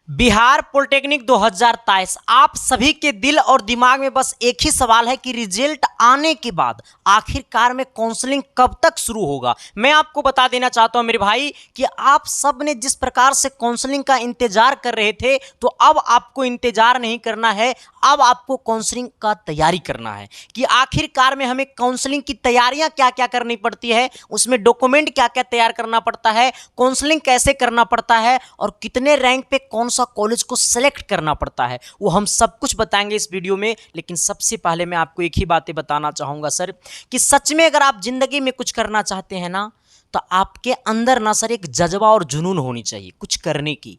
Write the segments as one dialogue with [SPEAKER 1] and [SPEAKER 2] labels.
[SPEAKER 1] Bihar polytechnic 2023 आप सभी के दिल और दिमाग में बस एक ही सवाल है कि रिजल्ट आने के बाद आखिरकार में काउंसलिंग कब तक शुरू होगा। मैं आपको बता देना चाहता हूं मेरे भाई कि आप सब ने जिस प्रकार से काउंसलिंग का इंतजार कर रहे थे, तो अब आपको इंतजार नहीं करना है, अब आपको काउंसलिंग का तैयारी करना है कि आखिरकार में हमें काउंसलिंग की तैयारियां क्या क्या करनी पड़ती है, उसमें डॉक्यूमेंट क्या क्या तैयार करना पड़ता है, काउंसलिंग कैसे करना पड़ता है और कितने रैंक पे कौन सा कॉलेज को सेलेक्ट करना पड़ता है, वो हम सब कुछ बताएंगे इस वीडियो में। लेकिन सबसे पहले मैं आपको एक ही बातें बताना चाहूंगा सर, कि सच में अगर आप जिंदगी में कुछ करना चाहते हैं ना, तो आपके अंदर ना सर एक जज्बा और जुनून होनी चाहिए कुछ करने की।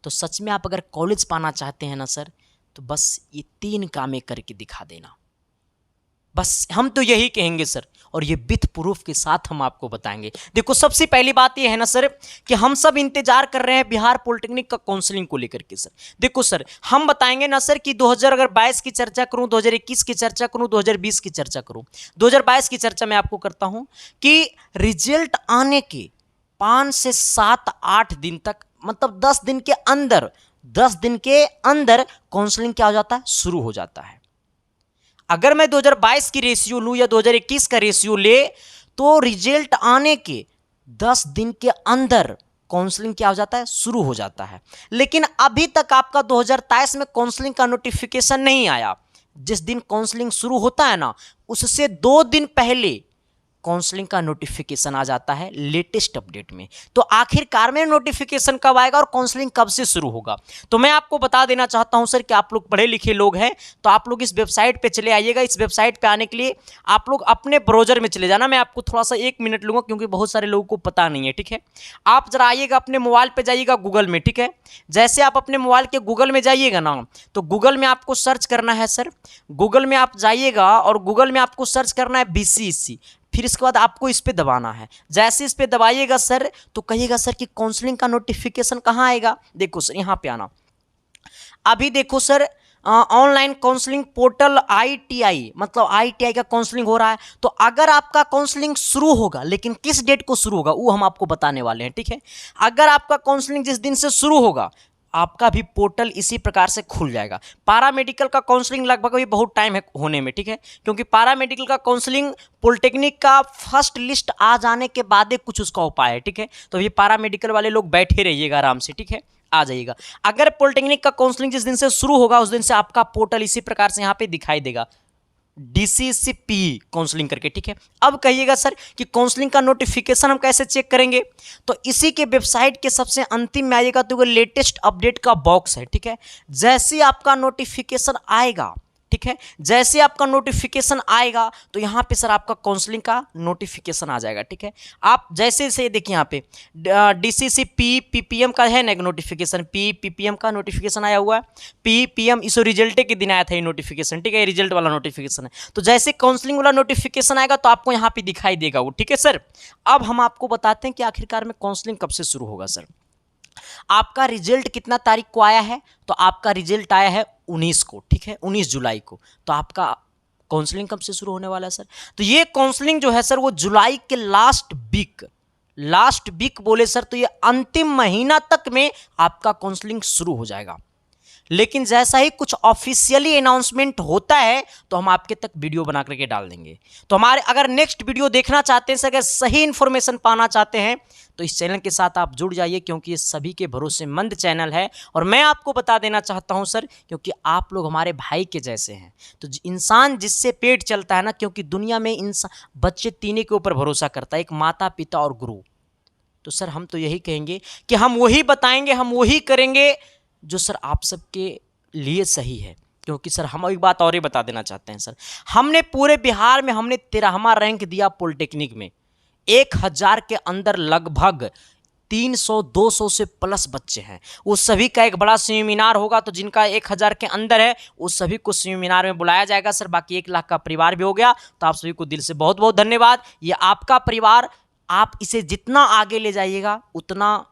[SPEAKER 1] तो सच में आप अगर कॉलेज पाना चाहते हैं ना सर, तो बस ये 3 कामें करके दिखा देना। बस हम तो यही कहेंगे सर, और ये विथ प्रूफ के साथ हम आपको बताएंगे। देखो, सबसे पहली बात ये है ना सर कि हम सब इंतजार कर रहे हैं बिहार पॉलिटेक्निक का काउंसलिंग को लेकर के सर। देखो सर, हम बताएंगे ना सर कि 2022 की चर्चा करूं, 2021 की चर्चा करूं, 2020 की चर्चा करूं। 2022 की चर्चा मैं आपको करता हूं कि रिजल्ट आने के 5 से 7-8 दिन तक, मतलब 10 दिन के अंदर, 10 दिन के अंदर काउंसलिंग क्या हो जाता है, शुरू हो जाता है। अगर मैं 2022 की रेशियो लूं या 2021 का रेशियो ले, तो रिजल्ट आने के 10 दिन के अंदर काउंसलिंग क्या हो जाता है, शुरू हो जाता है। लेकिन अभी तक आपका 2023 में काउंसलिंग का नोटिफिकेशन नहीं आया। जिस दिन काउंसलिंग शुरू होता है ना, उससे 2 दिन पहले काउंसलिंग का नोटिफिकेशन आ जाता है लेटेस्ट अपडेट में। तो आखिरकार में नोटिफिकेशन कब आएगा और काउंसलिंग कब से शुरू होगा, तो मैं आपको बता देना चाहता हूं सर कि आप लोग पढ़े लिखे लोग हैं, तो आप लोग इस वेबसाइट पे चले आइएगा। इस वेबसाइट पे आने के लिए आप लोग अपने ब्राउजर में चले जाना। मैं आपको थोड़ा सा 1 मिनट लूंगा, क्योंकि बहुत सारे लोगों को पता नहीं है, ठीक है। आप जरा आइएगा, अपने मोबाइल पर जाइएगा गूगल में, ठीक है। जैसे आप अपने मोबाइल के गूगल में जाइएगा ना, तो गूगल में आपको सर्च करना है सर, गूगल में आप जाइएगा और गूगल में आपको सर्च करना है BCEC। फिर इसके बाद आपको इस पे दबाना है। जैसे इस पे दबाइएगा सर, तो कहिएगा सर कि काउंसलिंग का नोटिफिकेशन कहाँ आएगा। देखो सर, यहाँ पे आना। अभी देखो sir, online counselling portal ITI, मतलब ITI का काउंसलिंग हो रहा है। तो अगर आपका काउंसलिंग शुरू होगा, लेकिन किस डेट को शुरू होगा वो हम आपको बताने वाले हैं, ठीक है। अगर आपका काउंसलिंग जिस दिन से शुरू होगा, आपका भी पोर्टल इसी प्रकार से खुल जाएगा। पारामेडिकल का काउंसलिंग लगभग अभी बहुत टाइम है होने में, ठीक है, क्योंकि पारामेडिकल का काउंसलिंग पॉलिटेक्निक का फर्स्ट लिस्ट आ जाने के बाद ही कुछ उसका उपाय है, ठीक है। तो ये पारामेडिकल वाले लोग बैठे रहिएगा आराम से, ठीक है, आ जाइएगा। अगर पॉलिटेक्निक का काउंसलिंग जिस दिन से शुरू होगा, उस दिन से आपका पोर्टल इसी प्रकार से यहाँ पे दिखाई देगा, DCCP काउंसलिंग करके, ठीक है। अब कहिएगा सर कि काउंसलिंग का नोटिफिकेशन हम कैसे चेक करेंगे, तो इसी के वेबसाइट के सबसे अंतिम में आइएगा, तो वो लेटेस्ट अपडेट का बॉक्स है, ठीक है। जैसे आपका नोटिफिकेशन आएगा, ठीक है, जैसे आपका नोटिफिकेशन आएगा, तो यहाँ पे सर आपका काउंसलिंग का नोटिफिकेशन आ जाएगा, ठीक है। आप जैसे से देखिए यहाँ पे DCCP PPM का है ना नोटिफिकेशन, PPM का नोटिफिकेशन आया हुआ है। PPM इस रिजल्ट के दिन आया था ये नोटिफिकेशन, ठीक है, रिजल्ट वाला नोटिफिकेशन है। तो जैसे काउंसलिंग वाला नोटिफिकेशन आएगा, तो आपको यहाँ पे दिखाई देगा वो, ठीक है सर। अब हम आपको बताते हैं कि आखिरकार में काउंसलिंग कब से शुरू होगा सर। आपका रिजल्ट कितना तारीख को आया है, तो आपका रिजल्ट आया है 19 को, ठीक है, 19 जुलाई को। तो आपका काउंसलिंग कब से शुरू होने वाला है सर, तो ये काउंसलिंग जो है सर वो जुलाई के लास्ट वीक बोले सर, तो ये अंतिम महीना तक में आपका काउंसलिंग शुरू हो जाएगा। लेकिन जैसा ही कुछ ऑफिशियली अनाउंसमेंट होता है, तो हम आपके तक वीडियो बना करके डाल देंगे। तो हमारे अगर नेक्स्ट वीडियो देखना चाहते हैं, अगर सही इंफॉर्मेशन पाना चाहते हैं, तो इस चैनल के साथ आप जुड़ जाइए, क्योंकि ये सभी के भरोसेमंद चैनल है। और मैं आपको बता देना चाहता हूं सर, क्योंकि आप लोग हमारे भाई के जैसे हैं। तो इंसान जिससे पेट चलता है ना, क्योंकि दुनिया में इंसान बच्चे तीनों के ऊपर भरोसा करता है, एक माता, पिता और गुरु। तो सर हम तो यही कहेंगे कि हम वही बताएंगे, हम वही करेंगे जो सर आप सबके लिए सही है। क्योंकि सर हम एक बात और ही बता देना चाहते हैं सर, हमने पूरे बिहार में हमने 13वां रैंक दिया पॉलिटेक्निक में। 1000 के अंदर लगभग 300-200 से प्लस बच्चे हैं। वो सभी का एक बड़ा सेमिनार होगा, तो जिनका 1000 के अंदर है वो सभी को सेमिनार में बुलाया जाएगा सर। बाकी 1 लाख का परिवार भी हो गया। तो आप सभी को दिल से बहुत बहुत धन्यवाद। ये आपका परिवार, आप इसे जितना आगे ले जाइएगा उतना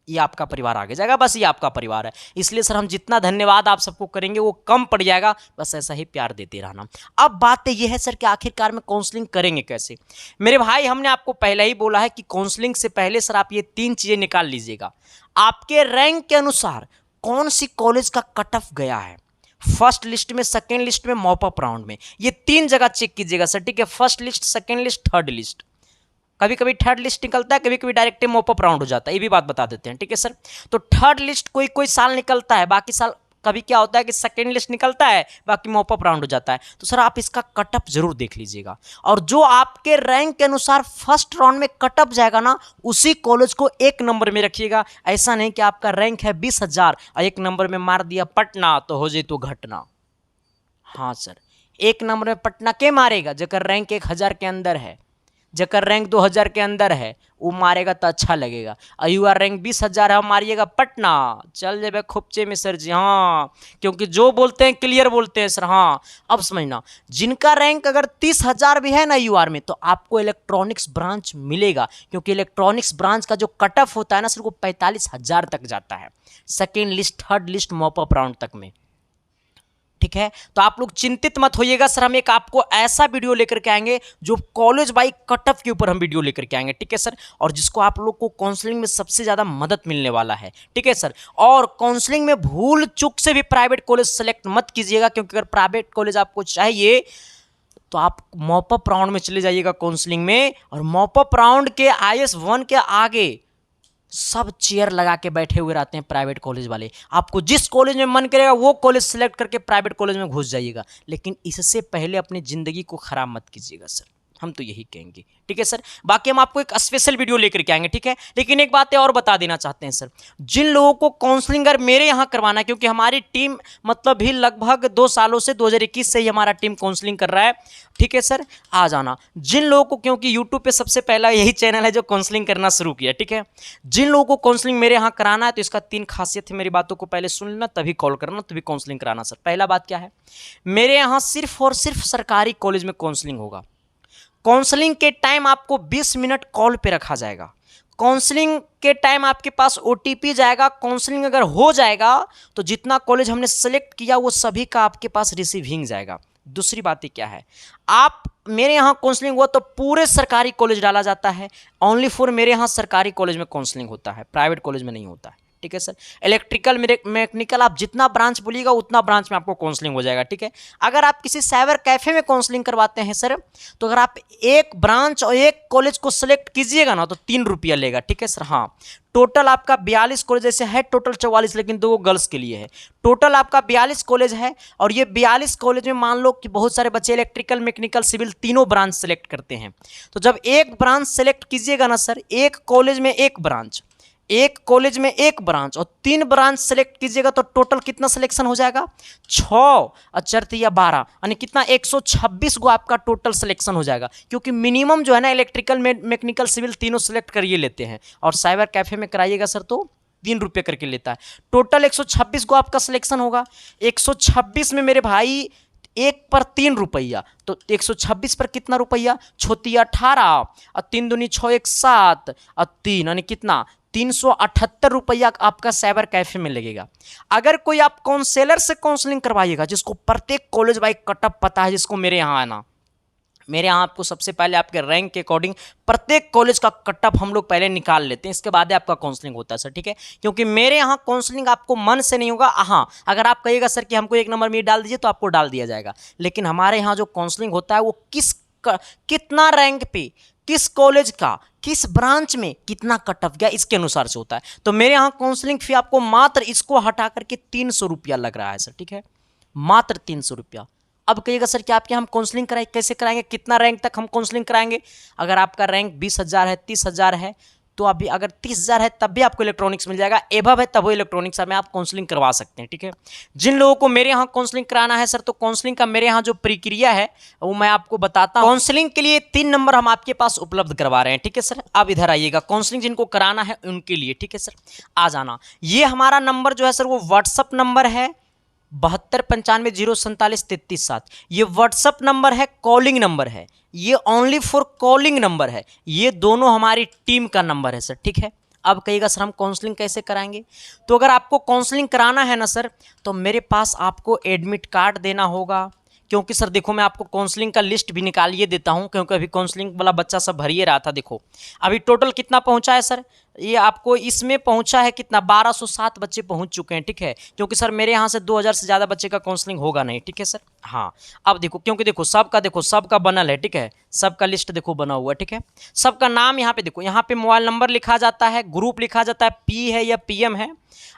[SPEAKER 1] ये आपका परिवार आगे जाएगा। बस ये आपका परिवार है, इसलिए सर हम जितना धन्यवाद आप सबको करेंगे वो कम पड़ जाएगा। बस ऐसा ही प्यार देते रहना। अब बात ये है सर कि आखिरकार में काउंसलिंग करेंगे कैसे। मेरे भाई, हमने आपको पहले ही बोला है कि काउंसलिंग से पहले सर आप ये 3 चीज़ें निकाल लीजिएगा। आपके रैंक के अनुसार कौन सी कॉलेज का कट ऑफ गया है, फर्स्ट लिस्ट में, सेकेंड लिस्ट में, मॉप अप राउंड में। ये 3 जगह चेक कीजिएगा सर, ठीक है। First list, second list, third list. कभी कभी थर्ड लिस्ट निकलता है, कभी कभी डायरेक्ट मॉप अप राउंड हो जाता है, ये भी बात बता देते हैं, ठीक है सर। तो थर्ड लिस्ट कोई कोई साल निकलता है, बाकी साल कभी क्या होता है कि सेकेंड लिस्ट निकलता है, बाकी मॉप अप राउंड हो जाता है। तो सर आप इसका कट ऑफ जरूर देख लीजिएगा, और जो आपके रैंक के अनुसार फर्स्ट राउंड में कट ऑफ जाएगा ना, उसी कॉलेज को 1 नंबर में रखिएगा। ऐसा नहीं कि आपका रैंक है 20,000 और 1 नंबर में मार दिया पटना तो हो जाए तो घटना। हाँ सर, 1 नंबर में पटना के मारेगा जकर रैंक 1000 के अंदर है, जकर रैंक 2000 के अंदर है, वो मारेगा तो अच्छा लगेगा। और यू आर रैंक 20,000 है, मारिएगा पटना, चल जाए खुपचे में सर जी। हाँ, क्योंकि जो बोलते हैं क्लियर बोलते हैं सर। हाँ, अब समझना, जिनका रैंक अगर 30,000 भी है ना यू आर में, तो आपको इलेक्ट्रॉनिक्स ब्रांच मिलेगा, क्योंकि इलेक्ट्रॉनिक्स ब्रांच का जो कट ऑफ होता है ना सर, वो 45,000 तक जाता है, second list, third list, mop up round तक में, ठीक है। तो आप लोग चिंतित मत होइएगा सर, हम एक आपको ऐसा वीडियो लेकर के आएंगे जो कॉलेज बाई कट ऑफ के ऊपर हम वीडियो लेकर के आएंगे, ठीक है सर। और जिसको आप लोग को काउंसलिंग में सबसे ज़्यादा मदद मिलने वाला है, ठीक है सर। और काउंसलिंग में भूल चूक से भी प्राइवेट कॉलेज सेलेक्ट मत कीजिएगा, क्योंकि अगर प्राइवेट कॉलेज आपको चाहिए तो आप मॉप अप राउंड में चले जाइएगा काउंसलिंग में, और मॉप अप राउंड के IS1 के आगे सब चेयर लगा के बैठे हुए रहते हैं प्राइवेट कॉलेज वाले। आपको जिस कॉलेज में मन करेगा वो कॉलेज सेलेक्ट करके प्राइवेट कॉलेज में घुस जाइएगा, लेकिन इससे पहले अपनी ज़िंदगी को ख़राब मत कीजिएगा सर, हम तो यही कहेंगे, ठीक है सर। बाकी हम आपको एक स्पेशल वीडियो लेकर के आएंगे, ठीक है। लेकिन एक बात और बता देना चाहते हैं सर, जिन लोगों को काउंसलिंग अगर मेरे यहाँ करवाना है, क्योंकि हमारी टीम मतलब भी लगभग 2 सालों से 2021 से ही हमारा टीम काउंसलिंग कर रहा है, ठीक है सर। आ जाना जिन लोगों को, क्योंकि यूट्यूब पे सबसे पहला यही चैनल है जो काउंसलिंग करना शुरू किया, ठीक है। जिन लोगों को काउंसलिंग मेरे यहाँ कराना है, तो इसका 3 खासियत है, मेरी बातों को पहले सुन लेना तभी कॉल करना, तभी काउंसलिंग कराना सर। पहला बात क्या है, मेरे यहाँ सिर्फ और सिर्फ सरकारी कॉलेज में काउंसलिंग होगा। काउंसलिंग के टाइम आपको 20 मिनट कॉल पे रखा जाएगा। काउंसलिंग के टाइम आपके पास OTP जाएगा। काउंसलिंग अगर हो जाएगा तो जितना कॉलेज हमने सेलेक्ट किया वो सभी का आपके पास रिसीविंग जाएगा। दूसरी बात क्या है, आप मेरे यहाँ काउंसलिंग हुआ तो पूरे सरकारी कॉलेज डाला जाता है, ओनली फॉर मेरे यहाँ सरकारी कॉलेज में काउंसलिंग होता है, प्राइवेट कॉलेज में नहीं होता है, ठीक है सर। इलेक्ट्रिकल, मैकेनिकल, आप जितना ब्रांच बोलिएगा उतना ब्रांच में आपको काउंसलिंग हो जाएगा, ठीक है। अगर आप किसी साइबर कैफे में काउंसलिंग करवाते हैं सर, तो अगर आप एक ब्रांच और एक कॉलेज को सिलेक्ट कीजिएगा ना तो 3 रुपया लेगा, ठीक है सर। हाँ, टोटल आपका 42 कॉलेज, जैसे है टोटल 44, लेकिन 2 गर्ल्स के लिए है। टोटल आपका 42 कॉलेज है, और ये 42 कॉलेज में मान लो कि बहुत सारे बच्चे इलेक्ट्रिकल, मैकेनिकल, सिविल तीनों ब्रांच सेलेक्ट करते हैं। तो जब एक ब्रांच सेलेक्ट कीजिएगा ना सर, एक कॉलेज में एक ब्रांच, एक कॉलेज में एक ब्रांच और 3 ब्रांच सेलेक्ट कीजिएगा, तो टोटल कितना सिलेक्शन हो जाएगा, 6 और 4 या 12, यानी कितना 126 गो आपका टोटल सिलेक्शन हो जाएगा। क्योंकि मिनिमम जो है ना इलेक्ट्रिकल, मैकेनिकल, सिविल तीनों सेलेक्ट करिए लेते हैं, और साइबर कैफे में कराइएगा सर तो 3 रुपये करके लेता है। टोटल 126 गो आपका सिलेक्शन होगा। 126 में मेरे भाई 1 पर 3 रुपया, तो 126 पर कितना रुपया, 6 18 और 3 दूनी 6 1 7 और 3 यानी कितना 378 रुपया आपका साइबर कैफे में लगेगा। अगर कोई आप काउंसलर से काउंसलिंग करवाइएगा, जिसको प्रत्येक कॉलेज बाई कटअप पता है, जिसको मेरे यहाँ आना, मेरे यहाँ आपको सबसे पहले आपके रैंक के अकॉर्डिंग प्रत्येक कॉलेज का कटअप हम लोग पहले निकाल लेते हैं, इसके बाद आपका काउंसलिंग होता है सर, ठीक है। क्योंकि मेरे यहाँ काउंसलिंग आपको मन से नहीं होगा। हाँ, अगर आप कहिएगा सर कि हमको 1 नंबर में डाल दीजिए, तो आपको डाल दिया जाएगा, लेकिन हमारे यहाँ जो काउंसलिंग होता है वो कितना रैंक पे, किस कॉलेज का, किस ब्रांच में कितना कट ऑफ गया, इसके अनुसार से होता है। तो मेरे यहाँ काउंसलिंग फी आपको मात्र इसको हटा करके 300 रुपया लग रहा है सर, ठीक है, मात्र 300 रुपया। अब कहिएगा सर कि आपके हम काउंसलिंग कराएं, कैसे कराएंगे, कितना रैंक तक हम काउंसलिंग कराएंगे। अगर आपका रैंक 20,000 है, 30,000 है, तो अभी अगर 30,000 है तब भी आपको इलेक्ट्रॉनिक्स मिल जाएगा, एबव है तब वो इलेक्ट्रॉनिक्स में आप काउंसलिंग करवा सकते हैं, ठीक है। जिन लोगों को मेरे यहाँ काउंसलिंग कराना है सर, तो काउंसलिंग का मेरे यहाँ जो प्रक्रिया है वो मैं आपको बताता हूँ। काउंसलिंग के लिए 3 नंबर हम आपके पास उपलब्ध करवा रहे हैं, ठीक है सर। आप इधर आइएगा, काउंसलिंग जिनको कराना है उनके लिए, ठीक है सर, आ जाना। ये हमारा नंबर जो है सर वो व्हाट्सअप नंबर है 7295047337। ये व्हाट्सअप नंबर है, कॉलिंग नंबर है, ये ओनली फॉर कॉलिंग नंबर है। ये दोनों हमारी टीम का नंबर है सर, ठीक है। अब कहिएगा सर हम काउंसलिंग कैसे कराएंगे, तो अगर आपको काउंसलिंग कराना है ना सर, तो मेरे पास आपको एडमिट कार्ड देना होगा। क्योंकि सर देखो, मैं आपको काउंसलिंग का लिस्ट भी निकालिए देता हूं, क्योंकि अभी काउंसलिंग वाला बच्चा सब भरिए रहा था। देखो अभी टोटल कितना पहुंचा है सर, ये आपको इसमें पहुंचा है कितना, 1207 बच्चे पहुंच चुके हैं, ठीक है। क्योंकि सर मेरे यहाँ से 2000 से ज़्यादा बच्चे का काउंसलिंग होगा नहीं, ठीक है सर। हाँ, अब देखो, क्योंकि देखो सबका बनल है, ठीक है, सबका लिस्ट देखो बना हुआ है, ठीक है। सबका नाम यहाँ पे देखो, यहाँ पे मोबाइल नंबर लिखा जाता है, ग्रुप लिखा जाता है, पी है या पीएम है,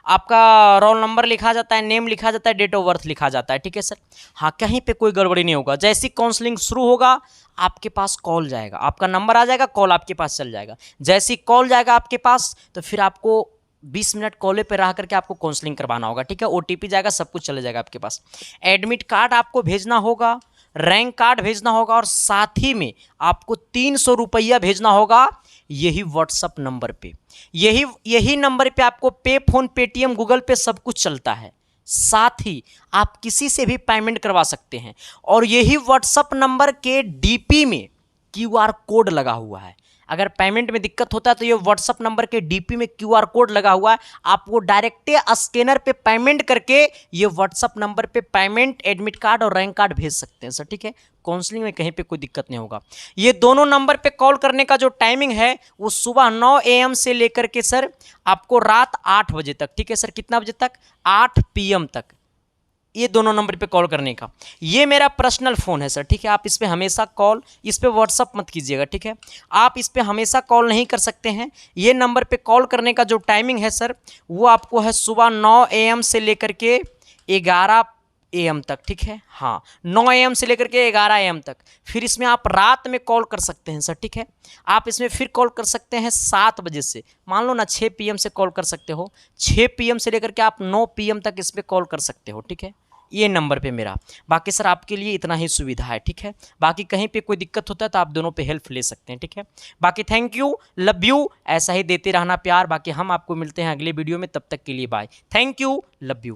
[SPEAKER 1] आपका रोल नंबर लिखा जाता है, नेम लिखा जाता है, डेट ऑफ बर्थ लिखा जाता है, ठीक है सर। हाँ, कहीं पे कोई गड़बड़ी नहीं होगा। जैसी काउंसलिंग शुरू होगा आपके पास कॉल जाएगा, आपका नंबर आ जाएगा, कॉल आपके पास चल जाएगा। जैसी कॉल जाएगा आपके पास तो फिर आपको 20 मिनट कॉले पे रह करके आपको काउंसलिंग करवाना होगा, ठीक है। ओटीपी जाएगा, सब कुछ चले जाएगा आपके पास। एडमिट कार्ड आपको भेजना होगा, रैंक कार्ड भेजना होगा, और साथ ही में आपको 300 रुपया भेजना होगा यही व्हाट्सअप नंबर पे। यही नंबर पे आपको पे फोन, पेटीएम, गूगल पे सब कुछ चलता है। साथ ही आप किसी से भी पेमेंट करवा सकते हैं। और यही व्हाट्सअप नंबर के डीपी में क्यूआर कोड लगा हुआ है। अगर पेमेंट में दिक्कत होता है तो ये व्हाट्सअप नंबर के डीपी में क्यूआर कोड लगा हुआ है, आप वो डायरेक्ट स्कैनर पे पेमेंट करके ये व्हाट्सअप नंबर पे पेमेंट, एडमिट कार्ड और रैंक कार्ड भेज सकते हैं सर, ठीक है। काउंसलिंग में कहीं पे कोई दिक्कत नहीं होगा। ये दोनों नंबर पे कॉल करने का जो टाइमिंग है वो सुबह 9 AM से लेकर के सर आपको रात 8 बजे तक, ठीक है सर। कितना बजे तक? 8 PM तक, ये दोनों नंबर पे कॉल करने का। ये मेरा पर्सनल फ़ोन है सर, ठीक है। आप इस पे हमेशा कॉल, इस पे व्हाट्सअप मत कीजिएगा, ठीक है। आप इस पे हमेशा कॉल नहीं कर सकते हैं। ये नंबर पे कॉल करने का जो टाइमिंग है सर वो आपको है सुबह 9 AM से लेकर के 11 AM तक, ठीक है। हाँ, 9 AM से लेकर के 11 AM तक। फिर इसमें आप रात में कॉल कर सकते हैं सर, ठीक है। आप इसमें फिर कॉल कर सकते हैं 7 बजे से, मान लो ना 6 PM से कॉल कर सकते हो। 6 PM से लेकर के आप 9 PM तक इस पर कॉल कर सकते हो, ठीक है। ये नंबर पे मेरा। बाकी सर आपके लिए इतना ही सुविधा है, ठीक है। बाकी कहीं पे कोई दिक्कत होता है तो आप दोनों पे हेल्प ले सकते हैं, ठीक है। बाकी थैंक यू, लव यू, ऐसा ही देते रहना प्यार। बाकी हम आपको मिलते हैं अगले वीडियो में, तब तक के लिए bye. Thank you, love you.